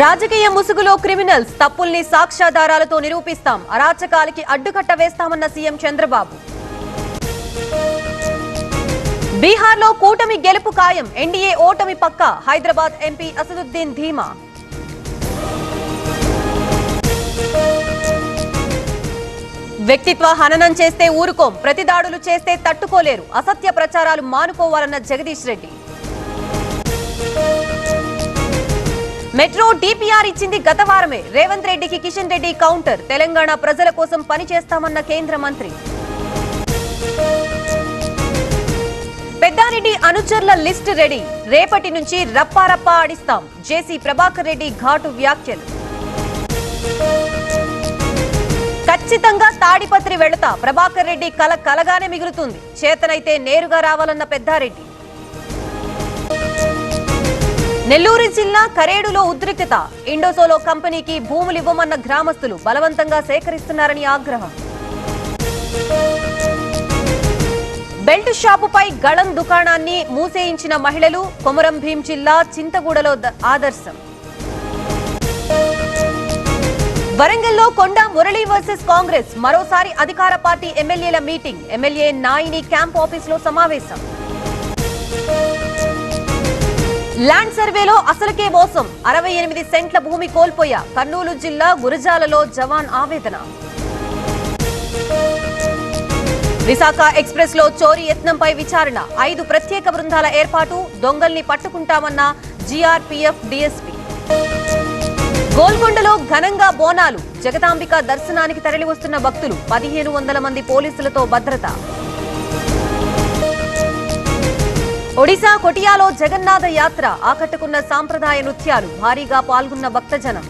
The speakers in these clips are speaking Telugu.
రాజకీయ ముసుగులో క్రిమినల్స్ తప్పుల్ని సాక్ష్యాధారాలతో నిరూపిస్తాం, అరాచకాలకి అడ్డుకట్ట వేస్తామన్న సీఎం చంద్రబాబు. బీహార్లో కూటమి గెలుపు ఖాయం, ఎన్డీఏ ఓటమి పక్క, హైదరాబాద్ ఎంపీ అసదుద్దీన్ ధీమా. వ్యక్తిత్వ హననం చేస్తే ఊరుకోం, ప్రతిదాడులు చేస్తే తట్టుకోలేరు, అసత్య ప్రచారాలు మానుకోవాలన్న జగదీష్ రెడ్డి. మెట్రో డీపీఆర్ ఇచ్చింది గత వారమే, రేవంత్ రెడ్డికి కిషన్ రెడ్డి కౌంటర్, తెలంగాణ ప్రజల కోసం పనిచేస్తామన్న కేంద్ర మంత్రి. పెద్దారెడ్డి అనుచరుల లిస్ట్ రెడీ, రేపటి నుంచి రప్పారప్పా ఆడిస్తాం, జేసీ ప్రభాకర్ రెడ్డి ఘాటు వ్యాఖ్యలు. ఖచ్చితంగా తాడిపత్రి వెళతా, ప్రభాకర్ రెడ్డి కల కలగానే మిగులుతుంది, చేతనైతే నేరుగా రావాలన్న పెద్దారెడ్డి. నెల్లూరు జిల్లా కరేడులో ఉద్రిక్తత, ఇండోసోలో కంపెనీకి భూములివ్వమన్న గ్రామస్తులు బలవంతంగా సేకరిస్తున్నారని ఆగ్రహం. బెల్ట్ షాపుపై గళం దుకాణాన్ని మూసేయించిన మహిళలు, కొమరం భీం జిల్లా చింతగూడలో ఆదర్శం. వరంగల్లో కొండ మురళి వర్సెస్ కాంగ్రెస్, మరోసారి అధికార పార్టీ ఎమ్మెల్యేల మీటింగ్, ఎమ్మెల్యే నాయిని క్యాంప్ ఆఫీసులో సమావేశం. ల్యాండ్ సర్వేలో అసలుకే మోసం, 68 సెంట్ల భూమి కోల్పోయా, కర్నూలు జిల్లా గురజాలలో జవాన్ ఆవేదన. విశాఖ ఎక్స్ప్రెస్ లో చోరీ యత్నంపై విచారణ, 5 ప్రత్యేక బృందాల ఏర్పాటు, దొంగల్ని పట్టుకుంటామన్న జీఆర్పీఎఫ్ డీఎస్పీ. గోల్కొండలో ఘనంగా బోనాలు, జగదాంబిక దర్శనానికి తరలివస్తున్న భక్తులు, 1500 మంది పోలీసులతో భద్రత. ఒడిశా కొటియాలో జగన్నాథ యాత్ర, ఆకట్టుకున్న సాంప్రదాయ నృత్యాలు, భారీగా పాల్గొన్న భక్తజనం.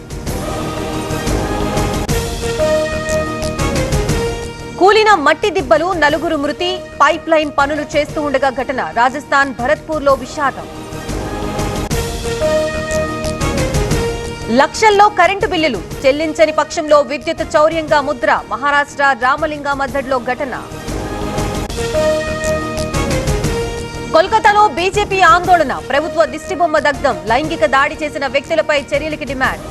కూలిన మట్టి దిబ్బలు, 4 మృతి, పైప్ లైన్ పనులు చేస్తూ ఉండగా ఘటన, రాజస్థాన్ భరత్పూర్లో విషాదం. లక్షల్లో కరెంటు బిల్లులు, చెల్లించని పక్షంలో విద్యుత్ చౌర్యంగా ముద్ర, మహారాష్ట్ర రామలింగ మద్దడిలో ఘటన. కోల్కతాలో బీజేపీ ఆందోళన, ప్రభుత్వ దిష్టిబొమ్మ దగ్ధం, లైంగిక దాడి చేసిన వ్యక్తులపై చర్యలకి డిమాండ్.